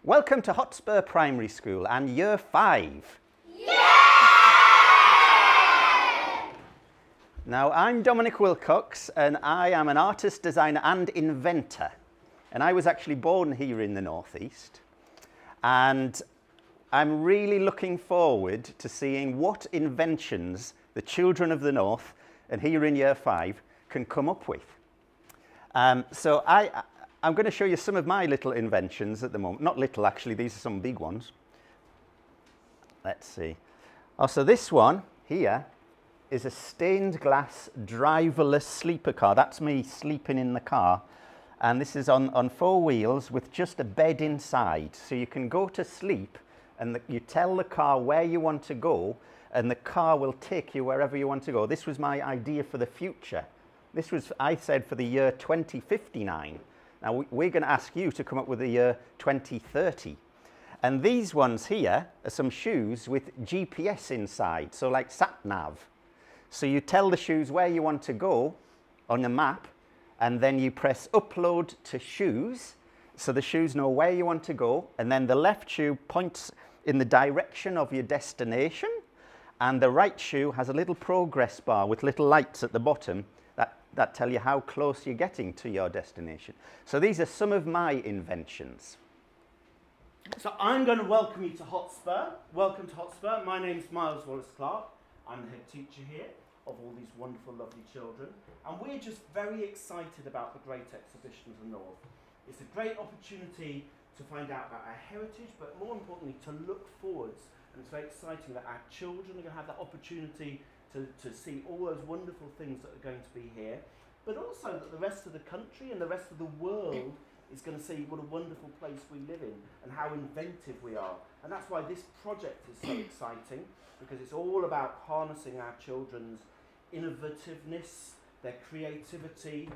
Welcome to Hotspur Primary School and Year 5. Yay! Now, I'm Dominic Wilcox and I am an artist, designer and inventor. And I was actually born here in the Northeast. And I'm really looking forward to seeing what inventions the children of the North and here in Year 5 can come up with. So I'm going to show you some of my little inventions at the moment. Not little, actually, these are some big ones. Let's see. Oh, so this one here is a stained glass driverless sleeper car. That's me sleeping in the car. And this is on 4 wheels with just a bed inside. So you can go to sleep and you tell the car where you want to go and the car will take you wherever you want to go. This was my idea for the future. This was, I said, for the year 2059. Now, we're going to ask you to come up with the year 2030. And these ones here are some shoes with GPS inside, so like sat-nav. So you tell the shoes where you want to go on the map, and then you press upload to shoes, so the shoes know where you want to go, and then the left shoe points in the direction of your destination, and the right shoe has a little progress bar with little lights at the bottom that tell you how close you're getting to your destination. So these are some of my inventions. So I'm going to welcome you to Hotspur. Welcome to Hotspur. My name's Miles Wallace-Clark. I'm the head teacher here of all these wonderful, lovely children. And we're just very excited about the Great Exhibition of the North. It's a great opportunity to find out about our heritage, but more importantly, to look forwards. And it's very exciting that our children are going to have that opportunity to see all those wonderful things that are going to be here, but also that the rest of the country and the rest of the world is going to see what a wonderful place we live in and how inventive we are. And that's why this project is so exciting, because it's all about harnessing our children's innovativeness, their creativity,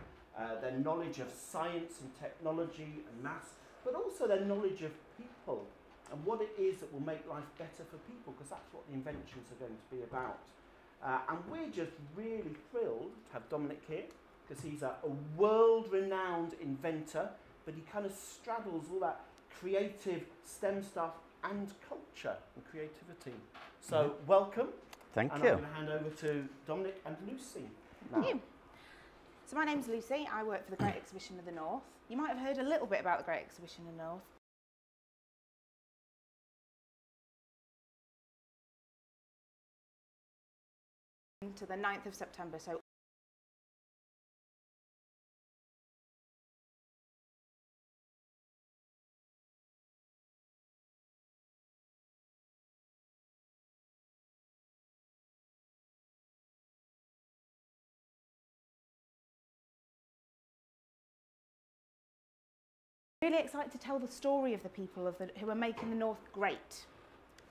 their knowledge of science and technology and maths, but also their knowledge of people and what it is that will make life better for people, because that's what the inventions are going to be about. And we're just really thrilled to have Dominic here, because he's a world-renowned inventor, but he kind of straddles all that creative STEM stuff and culture and creativity. So welcome. Thank you. And I'm going to hand over to Dominic and Lucy now. Thank you. So my name's Lucy. I work for the Great Exhibition of the North. You might have heard a little bit about the Great Exhibition of the North. To the 9th of September, so really excited to tell the story of the people who are making the North great.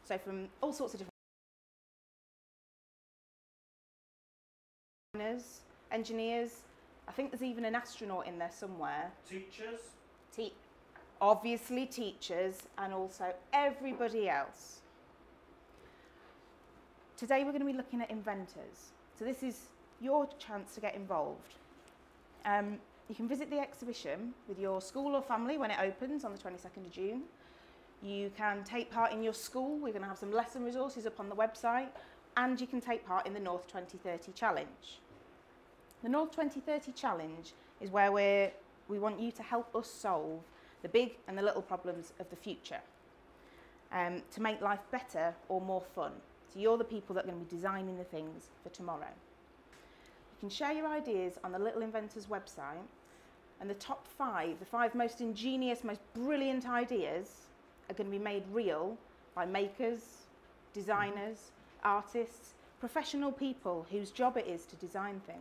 So from all sorts of different engineers, I think there's even an astronaut in there somewhere. Teachers. Obviously teachers, and also everybody else. Today we're going to be looking at inventors. So this is your chance to get involved. You can visit the exhibition with your school or family when it opens on the 22nd of June. You can take part in your school. We're going to have some lesson resources up on the website, and you can take part in the North 2030 Challenge. The North 2030 Challenge is where we want you to help us solve the big and the little problems of the future, to make life better or more fun. So you're the people that are going to be designing the things for tomorrow. You can share your ideas on the Little Inventors website, and the top 5, the 5 most ingenious, most brilliant ideas are going to be made real by makers, designers, artists, professional people whose job it is to design things.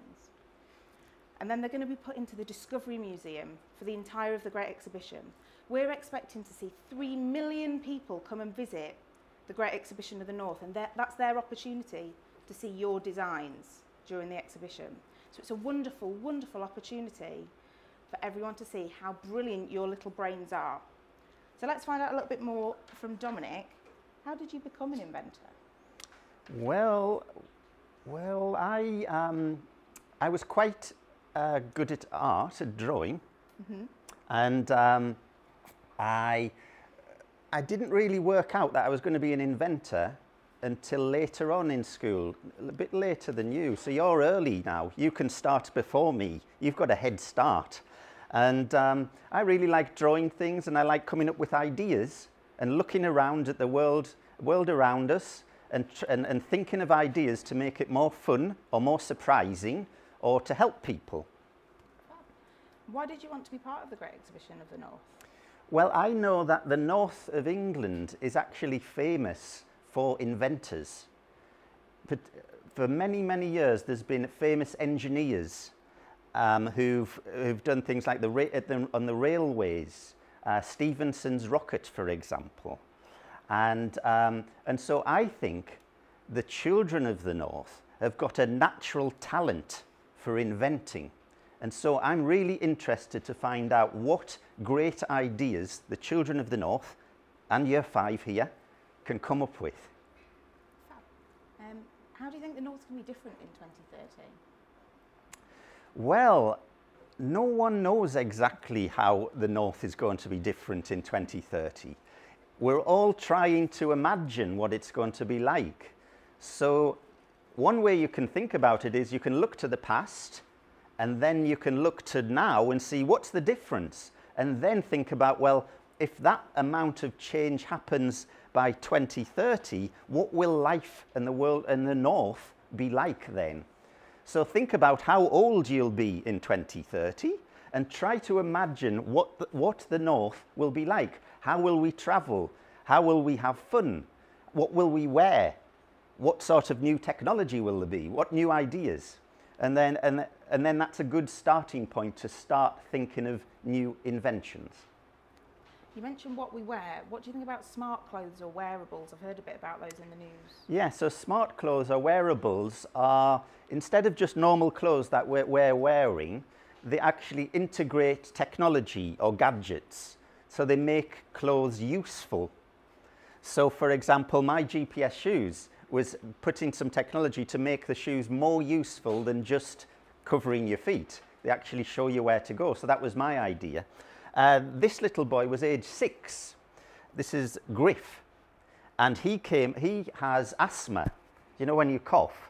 And then they're going to be put into the Discovery Museum for the entire of the Great Exhibition. We're expecting to see 3 million people come and visit the Great Exhibition of the North, and that's their opportunity to see your designs during the exhibition. So it's a wonderful, wonderful opportunity for everyone to see how brilliant your little brains are. So let's find out a little bit more from Dominic. How did you become an inventor? Well, I was quite good at art, at drawing, and I I didn't really work out that I was going to be an inventor until later on in school, a bit later than you. So you're early now. You can start before me. You've got a head start. And I really like drawing things, and I like coming up with ideas and looking around at the world around us and thinking of ideas to make it more fun or more surprising or to help people. Why did you want to be part of the Great Exhibition of the North? Well, I know that the north of England is actually famous for inventors. But for many, many years, there's been famous engineers who've done things like on the railways, Stephenson's rocket, for example. And so I think the children of the north have got a natural talent for inventing. And so I'm really interested to find out what great ideas the children of the north and Year 5 here can come up with. How do you think the North can be different in 2030? Well, no one knows exactly how the North is going to be different in 2030. We're all trying to imagine what it's going to be like. So one way you can think about it is you can look to the past, and then you can look to now and see what's the difference, and then think about, well, if that amount of change happens by 2030, what will life and the world and the North be like then? So think about how old you'll be in 2030 and try to imagine what the North will be like. How will we travel? How will we have fun? What will we wear? What sort of new technology will there be? What new ideas? And then that's a good starting point to start thinking of new inventions. You mentioned what we wear. What do you think about smart clothes or wearables? I've heard a bit about those in the news. Yeah, so smart clothes or wearables are, instead of just normal clothes that we're wearing, they actually integrate technology or gadgets. So they make clothes useful. So for example, my GPS shoes was putting some technology to make the shoes more useful than just covering your feet. They actually show you where to go. So that was my idea. This little boy was age 6. This is Griff. And he has asthma, you know, when you cough,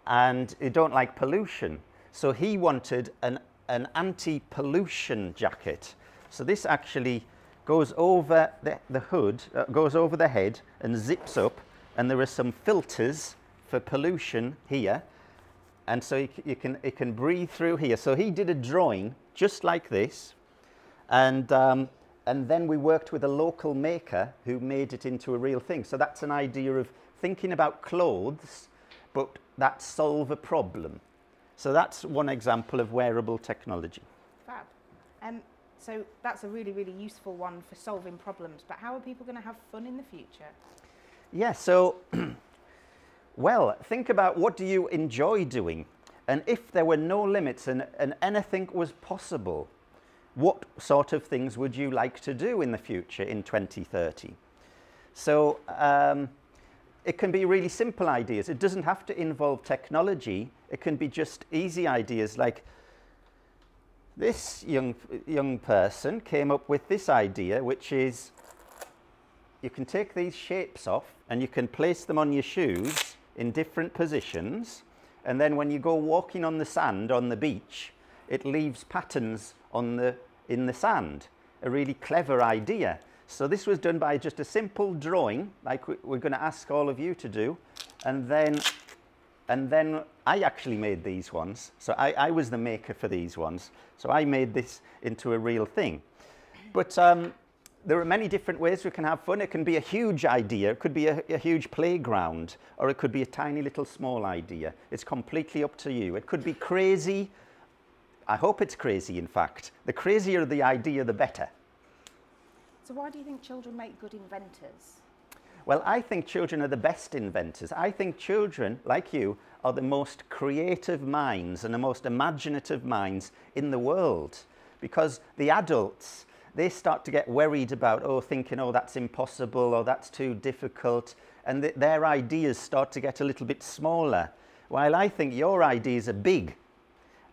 and you don't like pollution. So he wanted an anti-pollution jacket. So this actually goes over the hood, goes over the head and zips up, and there are some filters for pollution here. And so it can breathe through here. So he did a drawing just like this. And then we worked with a local maker who made it into a real thing. So that's an idea of thinking about clothes, but that solve a problem. So that's one example of wearable technology. Fab. So that's a really, really useful one for solving problems. But how are people going to have fun in the future? Yeah, so, well, think about what do you enjoy doing? And if there were no limits and anything was possible, what sort of things would you like to do in the future in 2030? So it can be really simple ideas. It doesn't have to involve technology. It can be just easy ideas like this young person came up with this idea, which is you can take these shapes off and you can place them on your shoes in different positions. And then when you go walking on the sand on the beach, it leaves patterns in the sand. A really clever idea. So this was done by just a simple drawing, like we're going to ask all of you to do. And then I actually made these ones. So I was the maker for these ones. So I made this into a real thing. But there are many different ways we can have fun. It can be a huge idea. It could be a huge playground, or it could be a tiny little small idea. It's completely up to you. It could be crazy. I hope it's crazy, in fact. The crazier the idea, the better. So why do you think children make good inventors? Well, I think children are the best inventors. I think children, like you, are the most creative minds and the most imaginative minds in the world. Because the adults, they start to get worried about, thinking, that's impossible, or that's too difficult. And their ideas start to get a little bit smaller. While I think your ideas are big.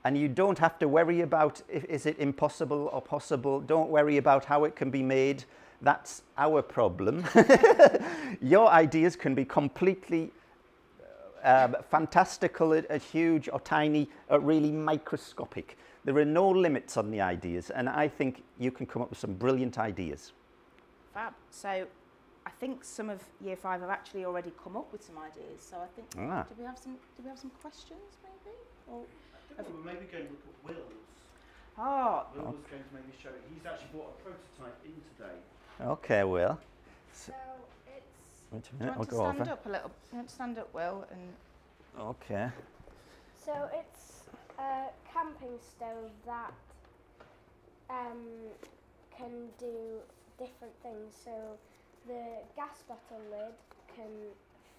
And you don't have to worry about, is it impossible or possible? Don't worry about how it can be made. That's our problem. Your ideas can be completely fantastical, huge or tiny, really microscopic. There are no limits on the ideas, and I think you can come up with some brilliant ideas. Fab. So I think some of Year 5 have actually already come up with some ideas. So I think, do we have some questions maybe? Or We're maybe going to look at Will's. Oh. Will was going to maybe show it. He's actually brought a prototype in today. Okay, Will. So it's... Wait a Do you minute, want to I'll go stand over. up a little? You want to stand up, Will? And Okay. So it's a camping stove that can do different things. So the gas bottle lid can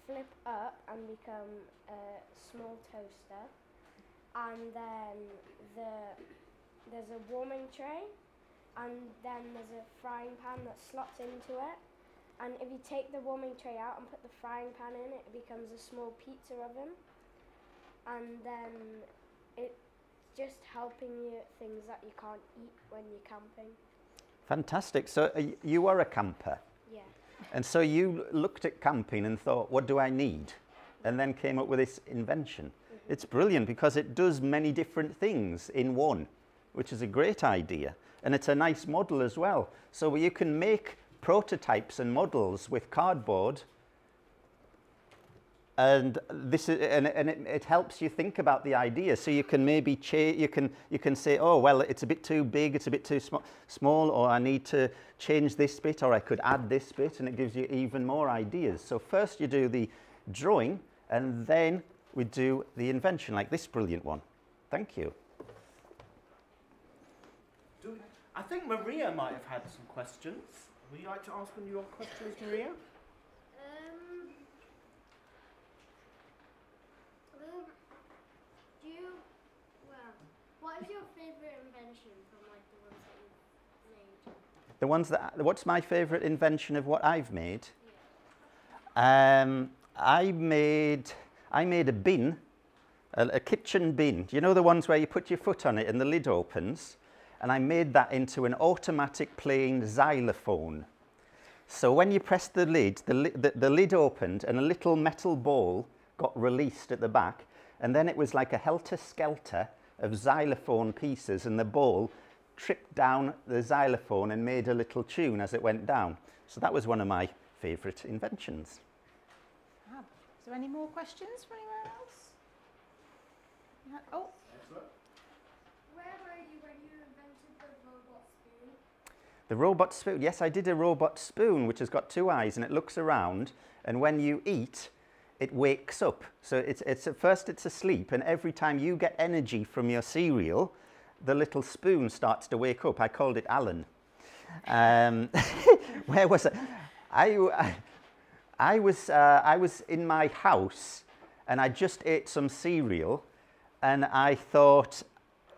flip up and become a small toaster, and then there's a warming tray, and then there's a frying pan that slots into it, and if you take the warming tray out and put the frying pan in, it becomes a small pizza oven, and then it's just helping you at things that you can't eat when you're camping. Fantastic. So you are a camper. Yeah. And so you looked at camping and thought, what do I need? And then came up with this invention. Mm-hmm. It's brilliant because it does many different things in one, which is a great idea. And it's a nice model as well. So you can make prototypes and models with cardboard, and it helps you think about the idea. So you can maybe you can say, oh well, it's a bit too big, it's a bit too small, or I need to change this bit, or I could add this bit, and it gives you even more ideas. So first you do the drawing, and then we do the invention, like this brilliant one. Thank you. I think Maria might have had some questions. Would you like to ask one of your questions, Maria? What is your favourite invention from like the ones that you've made? What's my favourite invention of what I've made? Yeah. I made a bin, a kitchen bin. Do you know the ones where you put your foot on it and the lid opens? And I made that into an automatic playing xylophone. So when you press the lid, the lid opened and a little metal ball got released at the back, and then it was like a helter-skelter of xylophone pieces, and the ball tripped down the xylophone and made a little tune as it went down. So that was one of my favourite inventions. Fab. Is there any more questions from anyone else? Yeah. Oh. Excellent. Where were you when you invented the robot spoon? The robot spoon. Yes, I did a robot spoon which has got two eyes and it looks around, and when you eat, it wakes up. So it's at first it's asleep, and every time you get energy from your cereal, the little spoon starts to wake up. I called it Alan. Where was it? I was in my house, and I just ate some cereal, and I thought,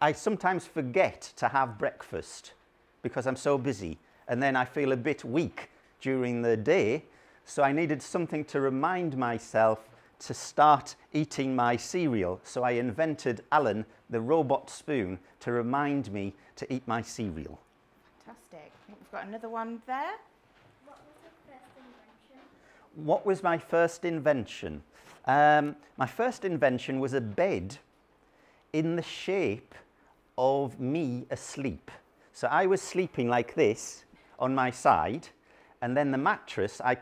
I sometimes forget to have breakfast because I'm so busy, and then I feel a bit weak during the day. So I needed something to remind myself to start eating my cereal. So I invented Alan, the robot spoon, to remind me to eat my cereal. Fantastic. I think we've got another one there. What was your first invention? What was my first invention? My first invention was a bed in the shape of me asleep. So I was sleeping like this on my side, and then the mattress, I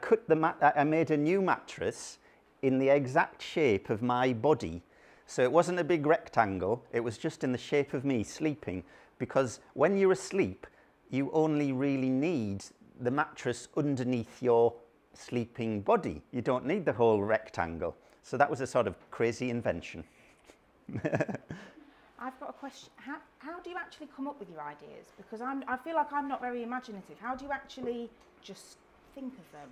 made a new mattress in the exact shape of my body. So it wasn't a big rectangle, it was just in the shape of me sleeping, because when you're asleep, you only really need the mattress underneath your sleeping body. You don't need the whole rectangle. So that was a sort of crazy invention. I've got a question. How do you actually come up with your ideas? Because I feel like I'm not very imaginative. How do you actually just think of them?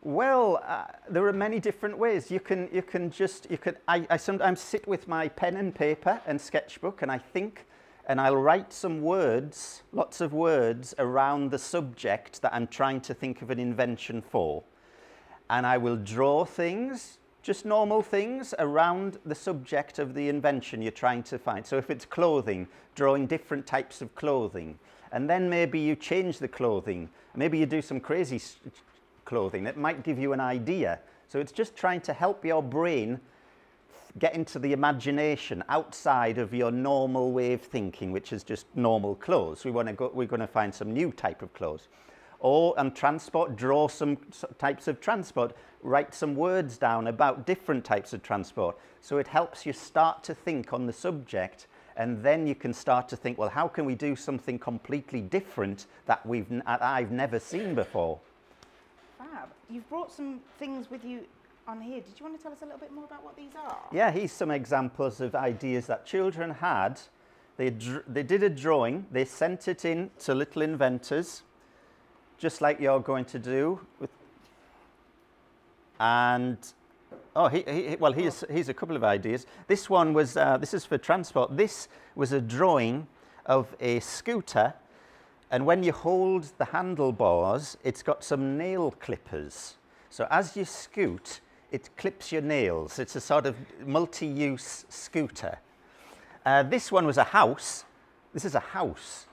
Well, there are many different ways. I sometimes sit with my pen and paper and sketchbook, and I think, and I'll write some words, lots of words around the subject that I'm trying to think of an invention for. And I will draw things, just normal things around the subject of the invention you're trying to find. So if it's clothing, drawing different types of clothing. and then maybe you change the clothing. Maybe you do some crazy clothing. It might give you an idea. So it's just trying to help your brain get into the imagination outside of your normal way of thinking, which is just normal clothes. We're going to find some new type of clothes. Or transport, draw some types of transport, write some words down about different types of transport. So it helps you start to think on the subject, and then you can start to think, well, how can we do something completely different that I've never seen before? Fab. You've brought some things with you on here. Did you want to tell us a little bit more about what these are? Yeah, here's some examples of ideas that children had. They did a drawing, they sent it in to Little Inventors, just like you're going to do. And, here's a couple of ideas. This one was, this is for transport. This was a drawing of a scooter, and when you hold the handlebars, it's got some nail clippers. So as you scoot, it clips your nails. It's a sort of multi-use scooter. This one was a house. This is a house.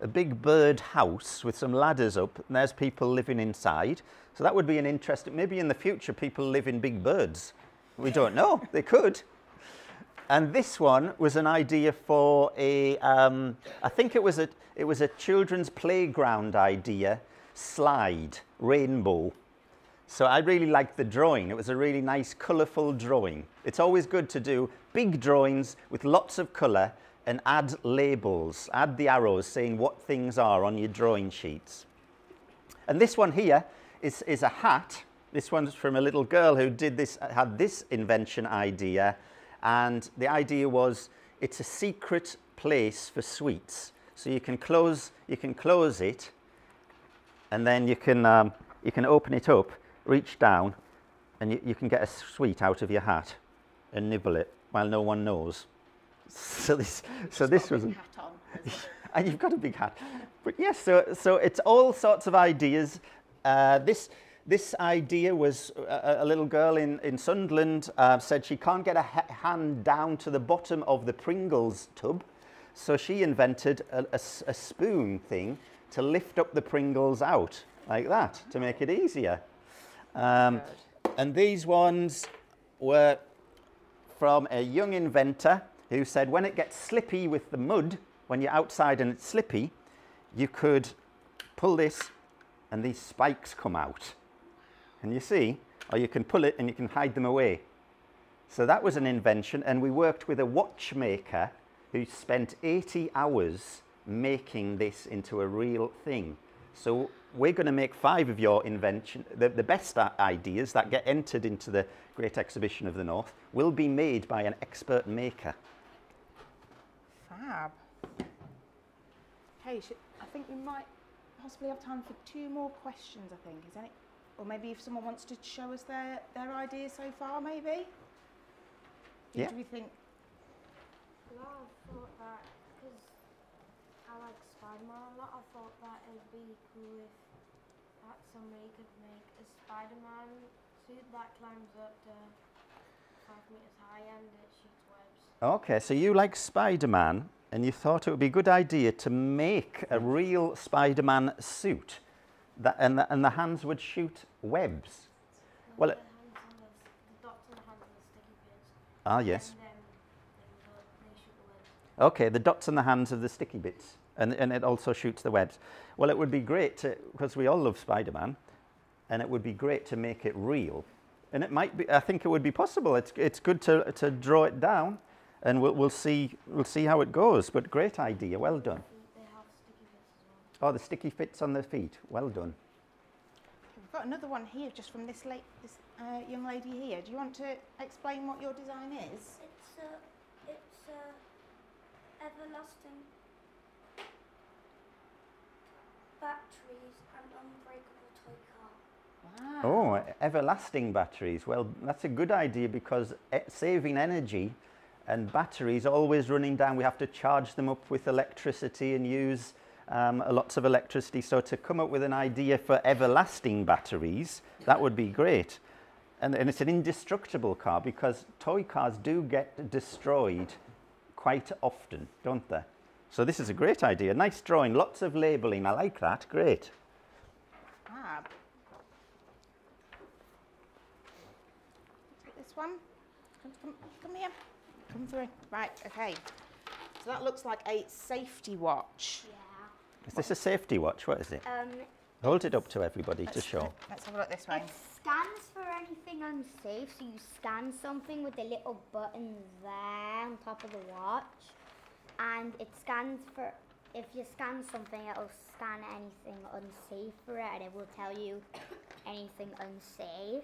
A big bird house with some ladders up, and there's people living inside. So that would be an interesting, maybe in the future people live in big birds. We don't know, they could. And this one was an idea for I think it was a children's playground idea, slide, rainbow. So I really liked the drawing. It was a really nice, colourful drawing. It's always good to do big drawings with lots of colour, and add labels, add the arrows saying what things are on your drawing sheets. And this one here is a hat. This one's from a little girl who had this invention idea, and the idea was it's a secret place for sweets. So you can close it, and then you can open it up, reach down, and you can get a sweet out of your hat and nibble it while no one knows. So this was a hat on. And you've got a big hat. But yes, so it's all sorts of ideas. This idea was a little girl in Sunderland said she can't get a hand down to the bottom of the Pringles tub, so she invented a spoon thing to lift up the Pringles out like that to make it easier. And these ones were from a young inventor who said when it gets slippy with the mud, when you're outside and it's slippy, you could pull this and these spikes come out. Can you see? Or you can pull it and you can hide them away. So that was an invention, and we worked with a watchmaker who spent 80 hours making this into a real thing. So we're going to make 5 of your invention, the best ideas that get entered into the Great Exhibition of the North will be made by an expert maker. Fab. Okay, I think we might possibly have time for 2 more questions, I think. Is any, or maybe if someone wants to show us their ideas so far, maybe? Yeah. Do we think? A lot of thought that, because I like Spiderman a lot, I thought that it would be cool if that somebody could make a Spiderman suit that climbs up to 5 meters high and it shoots webs. Okay, so you like Spiderman, and you thought it would be a good idea to make a real Spiderman suit, and the hands would shoot webs. And Well, the dots on the hands and the sticky bits. Ah, yes. And they shoot the webs. Okay, the dots on the hands of the sticky bits, and it also shoots the webs. Well, it would be great to, because we all love Spider-Man, and it would be great to make it real. And it might be, I think it would be possible. It's good to draw it down, and we'll see how it goes. But great idea, well done. They have sticky bits as well. Oh, the sticky fits on the feet, well done. We've got another one here, just from this young lady here. Do you want to explain what your design is? It's everlasting batteries and unbreakable toy car. Wow. Oh, everlasting batteries. Well, that's a good idea because saving energy and batteries always running down. We have to charge them up with electricity and use lots of electricity. So to come up with an idea for everlasting batteries, that would be great. And it's an indestructible car because toy cars do get destroyed quite often, don't they? So this is a great idea. Nice drawing, lots of labelling. I like that. Great. Fab. Take this one. Come here. Come through. Right, okay. So that looks like a safety watch. Yeah. Is this a safety watch? What is it? Hold it up to everybody to show. Let's have a look this way. It scans for anything unsafe, so you scan something with the little button there on top of the watch, and it scans for, if you scan something, it'll scan anything unsafe for it, and it will tell you anything unsafe.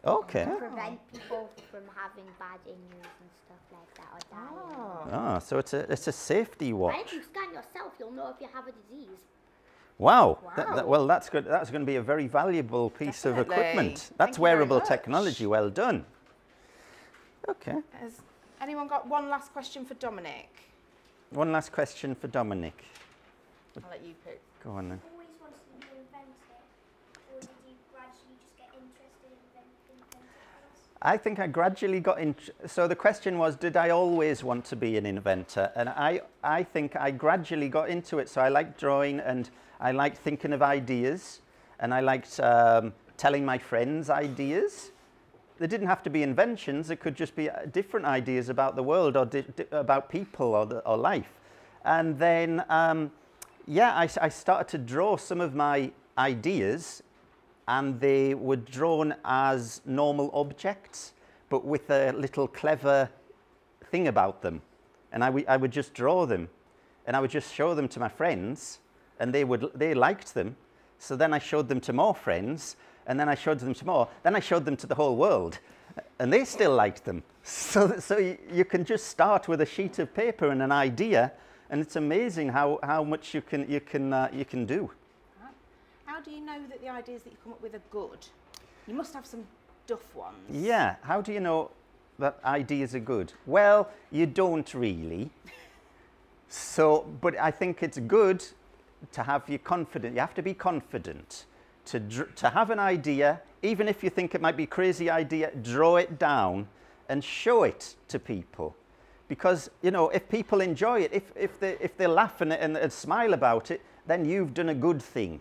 Okay. To prevent people from having bad injuries and stuff like that or dying. Oh. Ah, so it's a safety And watch. if you scan yourself, you'll know if you have a disease. Wow. Wow. Well, that's good. That's going to be a very valuable piece of Definitely. equipment. Thank That's you very wearable much. technology. Well done. Okay. Has anyone got one last question for Dominic? One last question for Dominic. I'll let you pick. Go on then. Always wanted to be an inventor, or did you gradually just get interested in inventing things? I think I gradually got in. So the question was, did I always want to be an inventor? And I think I gradually got into it. So I liked drawing, and I liked thinking of ideas, and I liked telling my friends ideas. They didn't have to be inventions. It could just be different ideas about the world or about people or life. And then, I started to draw some of my ideas, and they were drawn as normal objects, but with a little clever thing about them. And I would just draw them, and I would just show them to my friends, and they liked them. So then I showed them to more friends, and then I showed them to more. Then I showed them to the whole world, and they still liked them. So you can just start with a sheet of paper and an idea, and it's amazing how much you can do. How do you know that the ideas that you come up with are good? You must have some duff ones. Yeah, how do you know that ideas are good? Well, you don't really. But I think it's good to have you confident. You have to be confident to have an idea, even if you think it might be a crazy idea, draw it down and show it to people. Because, if people enjoy it, if they laugh and smile about it, then you've done a good thing.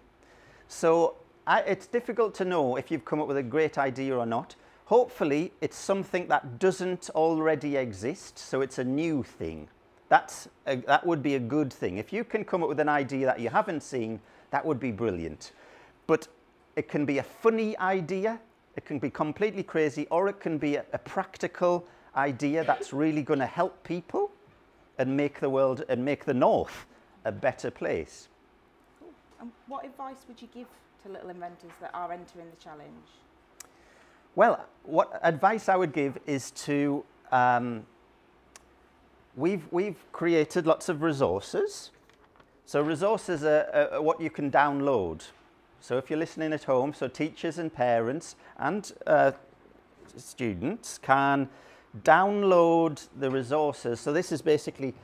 So it's difficult to know if you've come up with a great idea or not. Hopefully, it's something that doesn't already exist, so it's a new thing. That would be a good thing. If you can come up with an idea that you haven't seen, that would be brilliant. But it can be a funny idea, it can be completely crazy, or it can be a practical idea that's really going to help people and make the world and make the North a better place. Cool. And what advice would you give to little inventors that are entering the challenge? Well, what advice I would give is to, we've created lots of resources. So resources are what you can download. So if you're listening at home, so teachers and parents and students can download the resources. So this is basically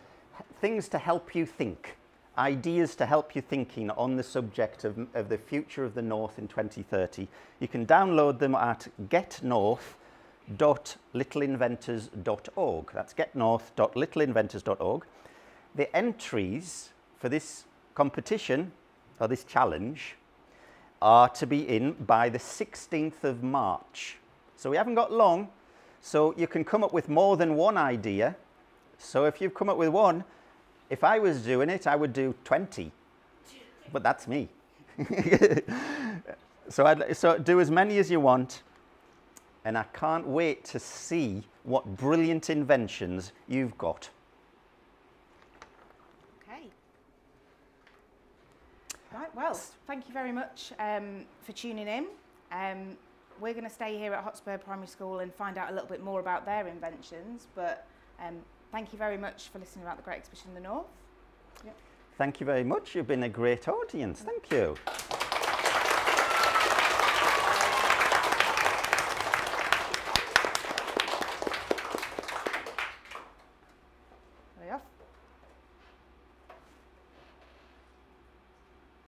things to help you think, ideas to help you thinking on the subject of the future of the North in 2030. You can download them at getnorth.littleinventors.org. That's getnorth.littleinventors.org. The entries for this competition, or this challenge, are to be in by the 16th of March. So we haven't got long, so you can come up with more than one idea. So if you've come up with one, if I was doing it, I would do 20, but that's me. So do as many as you want, and I can't wait to see what brilliant inventions you've got. Okay. Right, well, thank you very much for tuning in. We're going to stay here at Hotspur Primary School and find out a little bit more about their inventions, but thank you very much for listening about the Great Exhibition in the North. Yep. Thank you very much. You've been a great audience. Thank you.